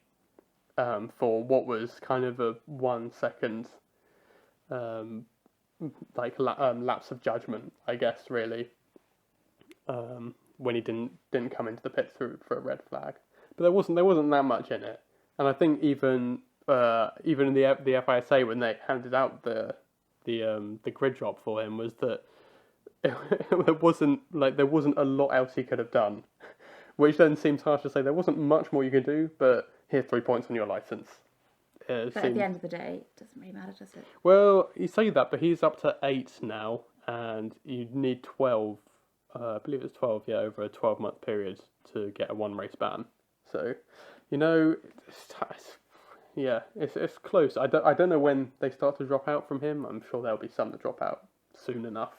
for what was kind of a 1 second lapse of judgment, I guess, really, when he didn't come into the pits for a red flag. But there wasn't that much in it, and I think even in the FISA when they handed out the grid drop for him was that there wasn't a lot else he could have done, which then seems harsh to say. There wasn't much more you could do, but here's 3 points on your license. But at the end of the day, it doesn't really matter, does it? Well, you say that, but he's up to 8 now, and you need 12. I believe it's 12, over a 12-month period to get a 1-race ban. So, it's close. I don't know when they start to drop out from him. I'm sure there'll be some that drop out soon enough.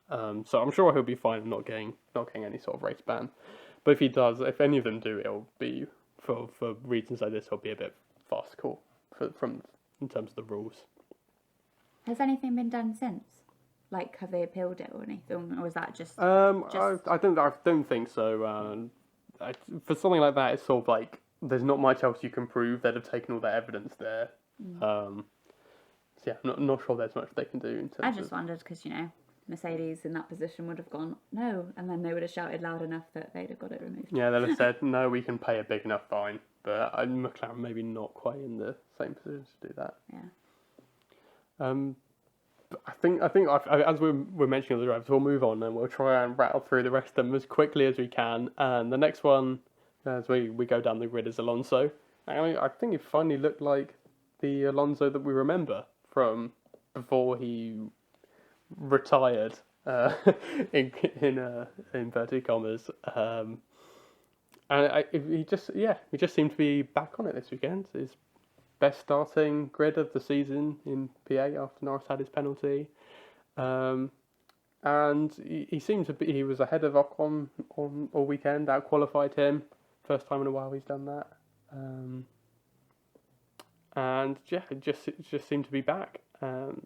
So I'm sure he'll be fine not getting any sort of race ban. But if he does, if any of them do, it'll be for reasons like this. It'll be a bit farcical in terms of the rules. Has anything been done since? Like, have they appealed it or anything, or is that just? I don't think so. For something like that, it's sort of like there's not much else you can prove. They'd have taken all their evidence there. So yeah, I'm not sure there's much they can do. In terms I just wondered because Mercedes in that position would have gone, no, and then they would have shouted loud enough that they'd have got it removed. Yeah, they'll have said, no, we can pay a big enough fine. But McLaren maybe not quite in the same position to do that. Yeah. But I think as we're mentioning the drivers, we'll move on and we'll try and rattle through the rest of them as quickly as we can. And the next one, as we go down the grid, is Alonso. I think it finally looked like the Alonso that we remember from before he retired, in inverted commas. And he just seemed to be back on it this weekend. His best starting grid of the season in PA after Norris had his penalty. And he seemed to be, he was ahead of Ocon on all weekend, out-qualified him. First time in a while he's done that. And yeah, it just seemed to be back. But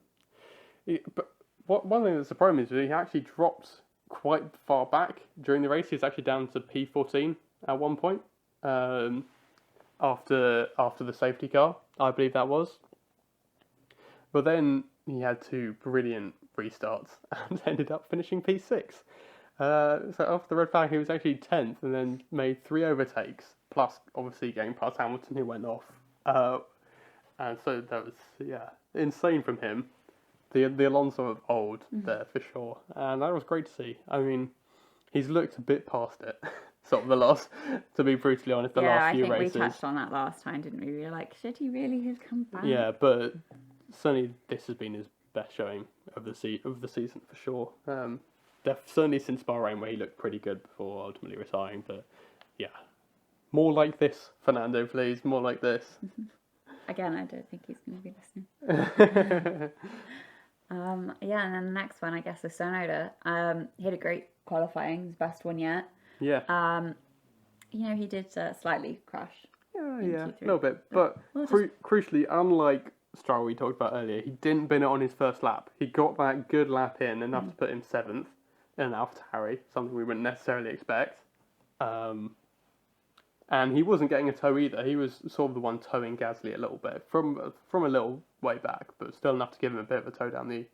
one thing that surprised me is that he actually dropped quite far back during the race. He was actually down to P14 at one point, after the safety car, I believe that was. But then he had two brilliant restarts and ended up finishing P6. So after the red flag, he was actually 10th and then made 3 overtakes, plus obviously getting past Hamilton, who went off. And so that was, insane from him. The Alonso of old there, for sure. And that was great to see. I mean, he's looked a bit past it, sort of the last, to be brutally honest, the last few races. Yeah, I think we touched on that last time, didn't we? We were like, should he really have come back? Yeah, but certainly this has been his best showing of the season, for sure. Certainly since Bahrain, where he looked pretty good before ultimately retiring. But yeah, more like this, Fernando, please. More like this. Again, I don't think he's going to be listening. Yeah, and then the next one, I guess, is Sonoda. He had a great qualifying, his best one yet. Yeah. He did slightly crash. Yeah, a little bit. But crucially, unlike Stroll we talked about earlier, he didn't bin it on his first lap. He got that good lap in, enough to put him 7th in an Alfa Tauri, something we wouldn't necessarily expect. And he wasn't getting a tow either. He was sort of the one towing Gasly a little bit from a little way back, but still enough to give him a bit of a tow down the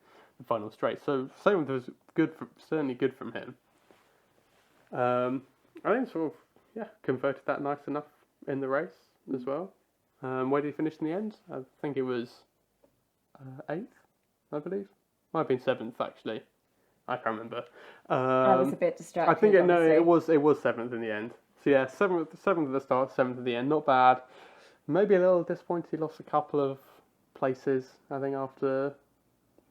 final straight. So same was certainly good from him. I think sort of converted that nice enough in the race as well. Where did he finish in the end? I think it was 8th, I believe. Might have been 7th actually. I can't remember. I was a bit distracted. I think it was 7th in the end. So yeah, 7th at the start, 7th at the end. Not bad. Maybe a little disappointed. He lost a couple of places, I think, after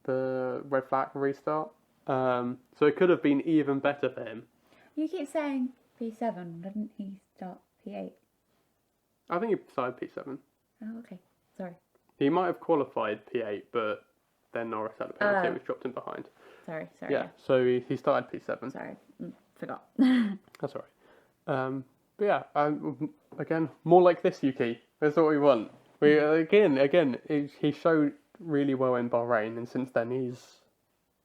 the red flag restart. So it could have been even better for him. You keep saying P7, didn't he start P8? I think he started P7. Oh, okay. Sorry. He might have qualified P8, but then Norris had a penalty, which dropped him behind. Sorry. Yeah, so he started P7. Sorry, forgot. That's all right. But yeah, again, more like this, Yuki. That's what we want. He showed really well in Bahrain, and since then he's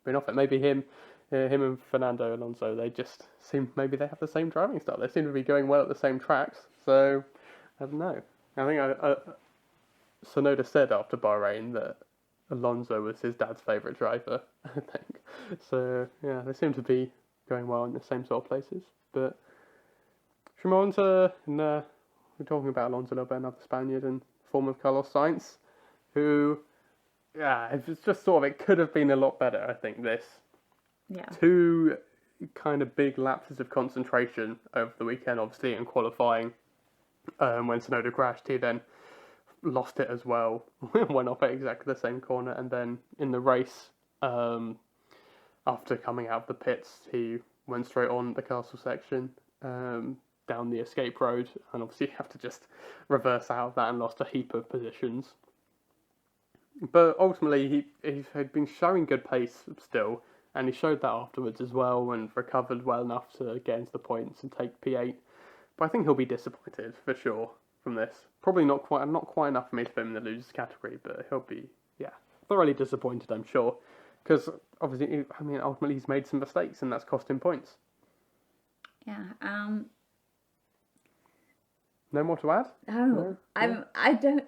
been off it. Maybe him and Fernando Alonso, they just seem, maybe they have the same driving style. They seem to be going well at the same tracks. So I don't know. I think Sonoda said after Bahrain that Alonso was his dad's favourite driver, I think. So yeah, they seem to be going well in the same sort of places. But should we move on to, we're talking about Alonso a little bit, another Spaniard in form of Carlos Sainz, who, it's just sort of, it could have been a lot better, I think, this. Yeah. 2 kind of big lapses of concentration over the weekend, obviously, in qualifying. When Sonoda crashed, he then lost it as well, went off at exactly the same corner, and then in the race, after coming out of the pits, he went straight on the castle section, down the escape road, and obviously you have to just reverse out of that and lost a heap of positions. But ultimately, he had been showing good pace still, and he showed that afterwards as well, and recovered well enough to get into the points and take P8. But I think he'll be disappointed for sure from this. Probably not quite enough for me to put him in the losers category, but he'll be thoroughly disappointed, I'm sure, because obviously, ultimately he's made some mistakes, and that's cost him points. Yeah. No more to add? No. I don't.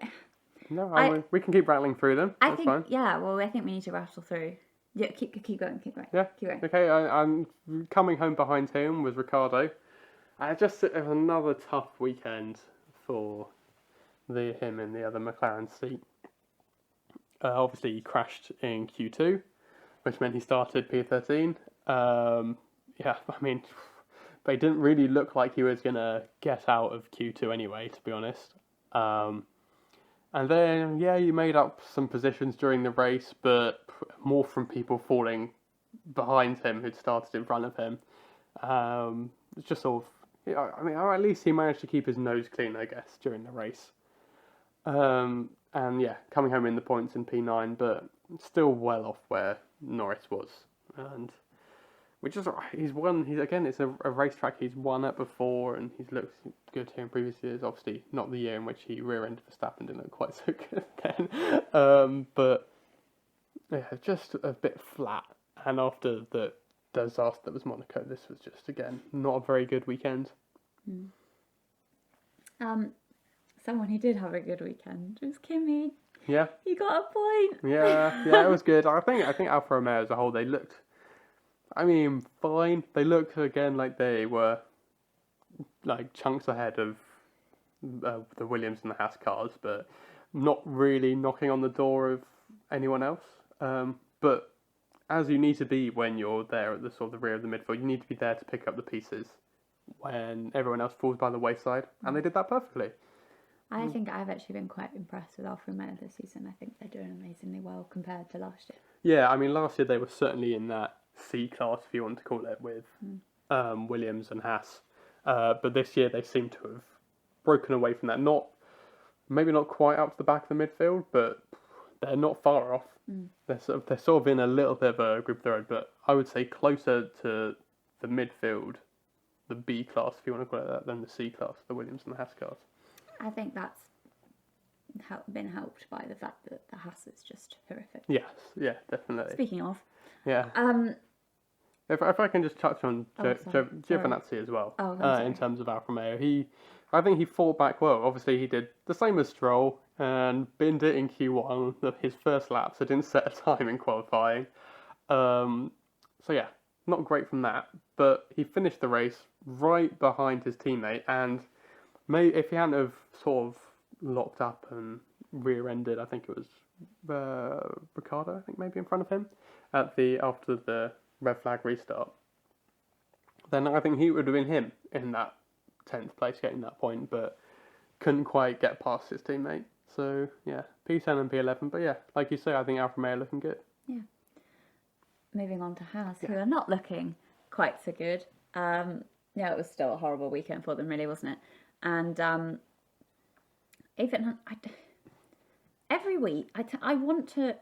No, we can keep rattling through them. That's fine. Yeah, well, I think we need to rattle through Yeah, keep going. Yeah. Keep going. Okay, I'm coming home behind him was Ricardo. Just it was another tough weekend for him in the other McLaren seat. Obviously, he crashed in Q2, which meant he started P13. Yeah, I mean, but it didn't really look like he was going to get out of Q2 anyway, to be honest. And then, yeah, you made up some positions during the race, but more from people falling behind him who'd started in front of him. It's just sort of, yeah, I mean, or at least he managed to keep his nose clean, I guess, during the race. And yeah, coming home in the points in P9, but still well off where Norris was. And which is he's won. It's a racetrack he's won at before, and he's looked good here in previous years. Obviously, not the year in which he rear-ended Verstappen didn't look quite so good then. But yeah, just a bit flat. And after the disaster that was Monaco, this was just again not a very good weekend. Someone who did have a good weekend was Kimi. Yeah. He got a point. Yeah, it was good. I think Alfa Romeo as a whole, they looked, I mean, fine. They looked again like they were like chunks ahead of the Williams and the Haas cars, but not really knocking on the door of anyone else. But as you need to be when you're there at the sort of the rear of the midfield, you need to be there to pick up the pieces when everyone else falls by the wayside, and they did that perfectly. I think I've actually been quite impressed with Alfa Romeo this season. I think they're doing amazingly well compared to last year. Yeah, I mean, last year they were certainly in that C class, if you want to call it, with Williams and Haas. But this year they seem to have broken away from that. Maybe not quite up to the back of the midfield, but they're not far off. They're sort of in a little bit of a group of their own, but I would say closer to the midfield, the B class, if you want to call it that, than the C class, the Williams and the Haas cars. I think that's been helped by the fact that the Haas is just horrific. Yes, yeah, definitely. Speaking of, yeah. If I can just touch on Giovinazzi as well, in terms of Alfa Romeo, I think he fought back well. Obviously, he did the same as Stroll and binned it in Q1, his first lap, so didn't set a time in qualifying. So yeah, not great from that, but he finished the race right behind his teammate, and maybe if he hadn't have sort of locked up and rear-ended, I think it was Ricciardo, I think maybe in front of him after the red flag restart, then I think he would have been him in that 10th place getting that point, but couldn't quite get past his teammate. So yeah, P10 and P11, but yeah, like you say, I think Alfa Romeo looking good. Yeah. Moving on to Haas, who are not looking quite so good. Yeah, it was still a horrible weekend for them, really, wasn't it? And even every week, I want to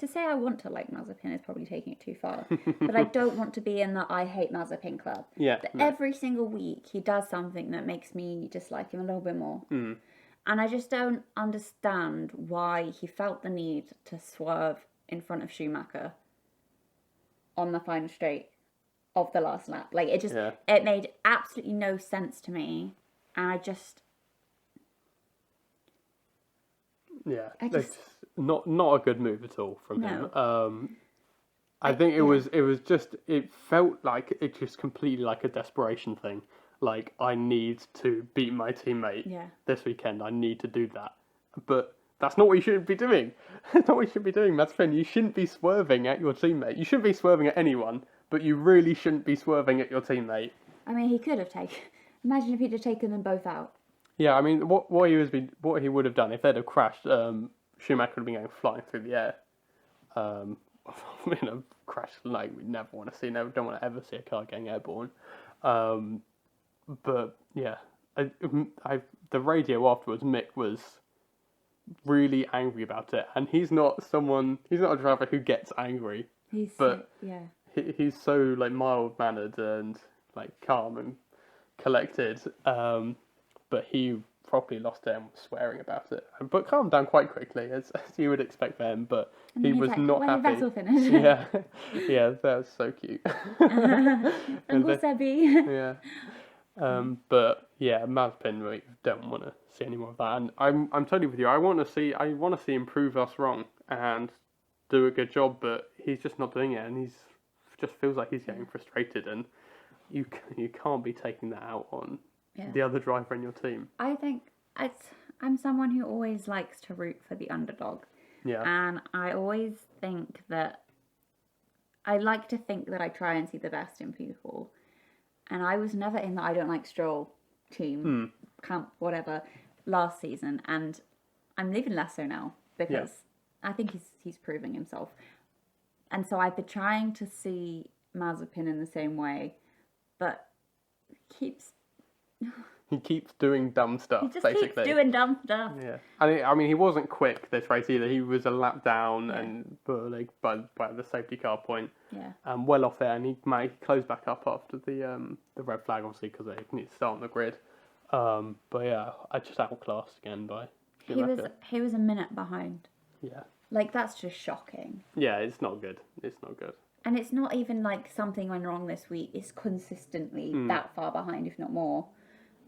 say I want to like Mazepin is probably taking it too far, but I don't want to be in the I hate Mazepin club. Yeah. But every single week he does something that makes me dislike him a little bit more. And I just don't understand why he felt the need to swerve in front of Schumacher on the final straight of the last lap. Like it made absolutely no sense to me, and I just not a good move at all from him. I think it felt like it just completely like a desperation thing. Like, I need to beat my teammate this weekend. I need to do that. But that's not what you should be doing. That's not what you should be doing, Mazepin. You shouldn't be swerving at your teammate. You shouldn't be swerving at anyone, but you really shouldn't be swerving at your teammate. I mean, he could have taken... Imagine if he'd have taken them both out. Yeah, I mean, what he would have done if they'd have crashed, Schumacher would have been going flying through the air. In a crash like we never want to see. Don't want to ever see a car getting airborne. But yeah, the radio afterwards, Mick was really angry about it, and he's not a driver who gets angry. He's so like mild mannered and like calm and collected. But he properly lost it and was swearing about it, but calmed down quite quickly, as you would expect for him. But he was not happy. When Vettel finished. yeah, that was so cute. Uncle Sebby. Yeah. But yeah, Mazepin, we don't want to see any more of that. And I'm totally with you. I want to see him prove us wrong. And do a good job, but he's just not doing it, and he's just feels like he's getting frustrated, and you can't be taking that out on the other driver in your team. I think I'm someone who always likes to root for the underdog. Yeah. And I always think that I like to think that I try and see the best in people. And I was never in the I don't like Stroll team, camp, whatever, last season. And I'm leaving less so now because I think he's proving himself. And so I've been trying to see Mazepin in the same way, but he keeps doing dumb stuff. He just basically keeps doing dumb stuff. Yeah, I mean, he wasn't quick this race either. He was a lap down and by the safety car point. Yeah. Well off there, and he closed back up after the red flag, obviously, because they need to start on the grid. But yeah, I just outclassed again by Schumacher. He was a minute behind. Yeah. Like, that's just shocking. Yeah, it's not good. It's not good. And it's not even like something went wrong this week. It's consistently that far behind, if not more.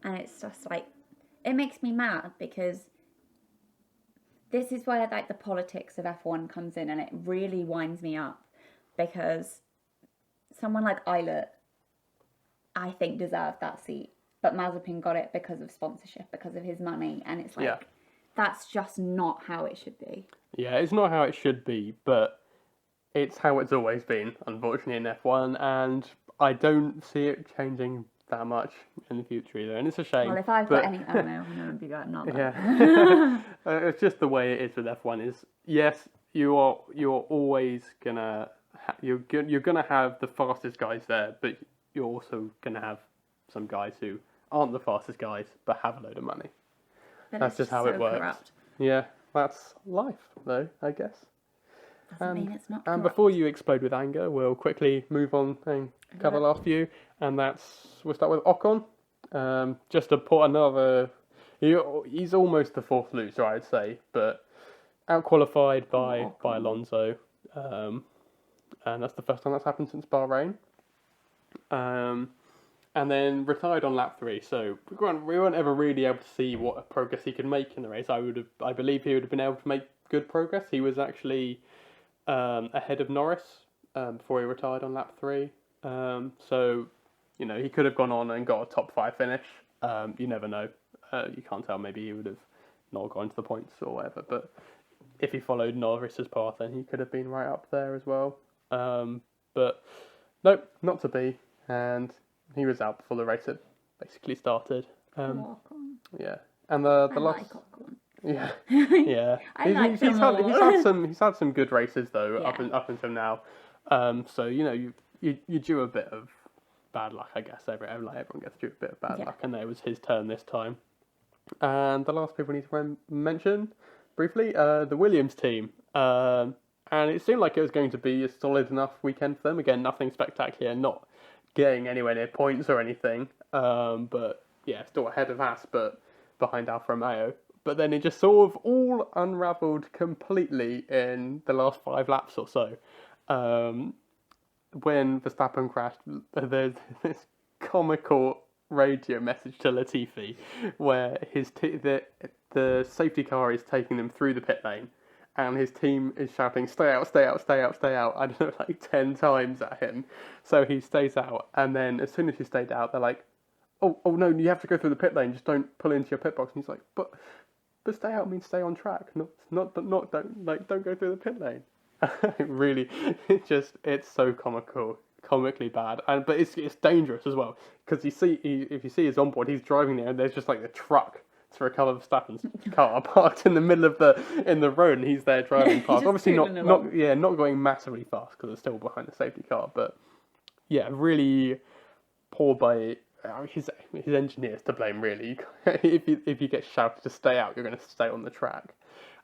And it's just like, it makes me mad because this is where like the politics of F1 comes in, and it really winds me up because someone like Eilert, I think, deserved that seat. But Mazepin got it because of sponsorship, because of his money. And it's like, that's just not how it should be. Yeah, it's not how it should be, but it's how it's always been, unfortunately, in F1. And I don't see it changing that much in the future either, and it's a shame. Well, if I've got any, I'm going to be going not that. Yeah, it's just the way it is with F1. Is yes, you're always gonna you're gonna have the fastest guys there, but you're also gonna have some guys who aren't the fastest guys but have a load of money. But that's just how it works. Corrupt. Yeah, that's life, though, I guess. Doesn't mean it's not. And before you explode with anger, we'll quickly move on and cover the last few. And we'll start with Ocon. Just to put another, he's almost the fourth loser, I'd say, but out-qualified by Alonso. And that's the first time that's happened since Bahrain. And then retired on lap 3. So we weren't ever really able to see what progress he could make in the race. I believe he would have been able to make good progress. He was actually ahead of Norris before he retired on lap 3. So, he could have gone on and got a top 5 finish. You never know. You can't tell. Maybe he would have not gone to the points or whatever. But if he followed Norris's path, then he could have been right up there as well. But nope, not to be. And he was out before the race had basically started. Yeah, and the last. Like Ocon. Yeah, yeah. He's had some good races though up until now. So you due a bit of bad luck, I guess. Everyone gets due a bit of bad luck, and it was his turn this time. And the last people we need to mention briefly, the Williams team. And it seemed like it was going to be a solid enough weekend for them. Again, nothing spectacular, not getting anywhere near points or anything. But yeah, still ahead of Haas, but behind Alfa Romeo. But then it just sort of all unravelled completely in the last 5 laps or so. When Verstappen crashed, there's this comical radio message to Latifi where the safety car is taking them through the pit lane, and his team is shouting, "Stay out, stay out, stay out, stay out," I don't know, like 10 times at him. So he stays out, and then as soon as he stayed out, they're like, oh no, you have to go through the pit lane, just don't pull into your pit box. And he's like, but stay out means stay on track, don't go through the pit lane. Really, it's so comically bad, but it's dangerous as well, because if you see his onboard, he's driving there, and there's just like a truck to recover Verstappen's car parked in the middle of the road, and he's there driving past. Obviously not going massively fast because it's still behind the safety car, but yeah, really poor by his engineers to blame, really. If you get shouted to stay out, you're going to stay on the track.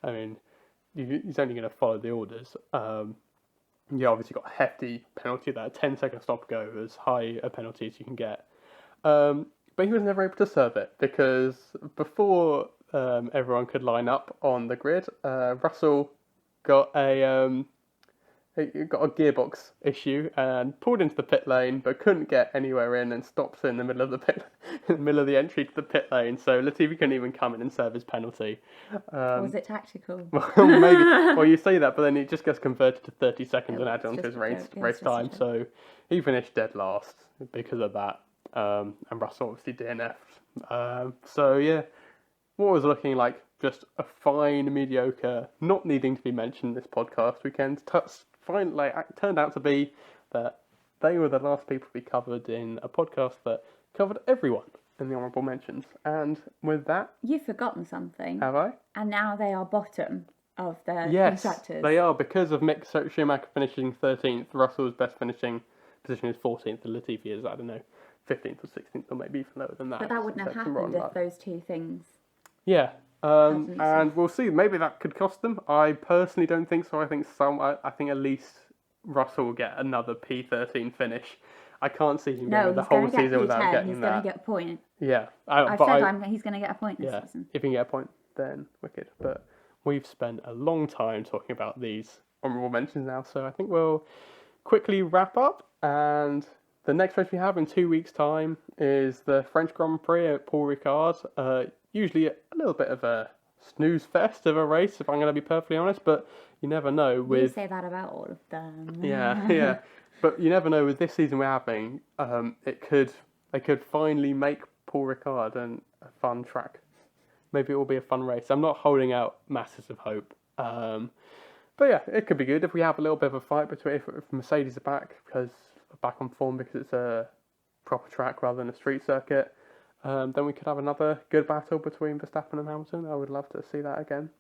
I mean, he's only going to follow the orders. Obviously got a hefty penalty there, 10-second stop go, as high a penalty as you can get. But he was never able to serve it, because before everyone could line up on the grid, Russell got a He got a gearbox issue and pulled into the pit lane, but couldn't get anywhere in and stops in the middle of the in the middle of the entry to the pit lane. So Latifi couldn't even come in and serve his penalty. Was it tactical? Well, maybe. Well, you say that, but then it just gets converted to 30 seconds and added onto his race time. So he finished dead last because of that. And Russell obviously DNF'd. So yeah, what was looking like just a fine, mediocre, not needing to be mentioned in this podcast weekend, turned out to be that they were the last people to be covered in a podcast that covered everyone in the honourable mentions. And with that... You've forgotten something. Have I? And now they are bottom of the constructors. Yes, they are, because of Mick Schumacher finishing 13th, Russell's best finishing position is 14th, and Latifi is, I don't know, 15th or 16th, or maybe even lower than that. But that wouldn't have happened if those two things... Yeah. And we'll see. Maybe that could cost them. I personally don't think so. I think at least Russell will get another P13 finish. I can't see him going the whole season without getting that. He's going to get a point. Yeah. He's going to get a point this season. If he can get a point, then wicked. But we've spent a long time talking about these honourable mentions now, so I think we'll quickly wrap up. And the next race we have in 2 weeks' time is the French Grand Prix at Paul Ricard. Usually a little bit of a snooze fest of a race, if I'm going to be perfectly honest, but you never know. You say that about all of them. Yeah. But you never know with this season we're having. They could finally make Paul Ricard a fun track. Maybe it will be a fun race. I'm not holding out masses of hope. But yeah, it could be good if we have a little bit of a fight between if Mercedes are back on form because it's a proper track rather than a street circuit. Then we could have another good battle between Verstappen and Hamilton. I would love to see that again.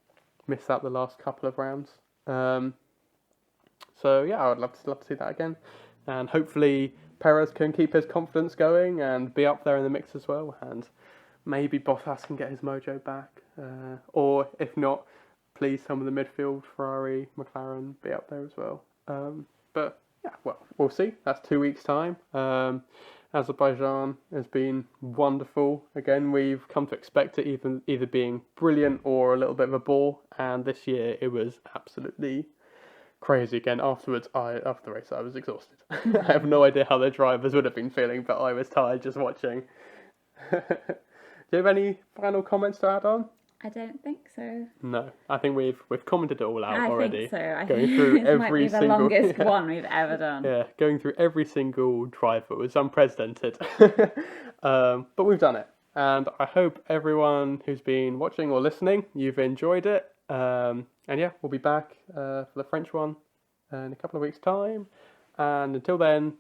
Missed out the last couple of rounds. So yeah, I would love to see that again. And hopefully Perez can keep his confidence going and be up there in the mix as well. And maybe Bottas can get his mojo back. Or if not, please some of the midfield, Ferrari, McLaren, be up there as well. But yeah, well, we'll see. That's 2 weeks' time. Azerbaijan has been wonderful. Again, we've come to expect it either being brilliant or a little bit of a bore. And this year it was absolutely crazy. Again, after the race, I was exhausted. I have no idea how the drivers would have been feeling, but I was tired just watching. Do you have any final comments to add on? I don't think so. No, I think we've commented it all out already. I think so. I going think through this might be the longest one we've ever done. Yeah, going through every single driver was unprecedented. But we've done it. And I hope everyone who's been watching or listening, you've enjoyed it. And yeah, we'll be back for the French one in a couple of weeks' time. And until then,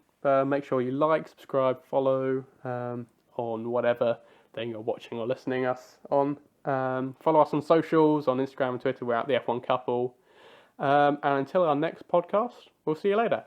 make sure you like, subscribe, follow on whatever thing you're watching or listening us on. Follow us on socials, on Instagram and Twitter. We're at the F1 Couple. And until our next podcast, we'll see you later.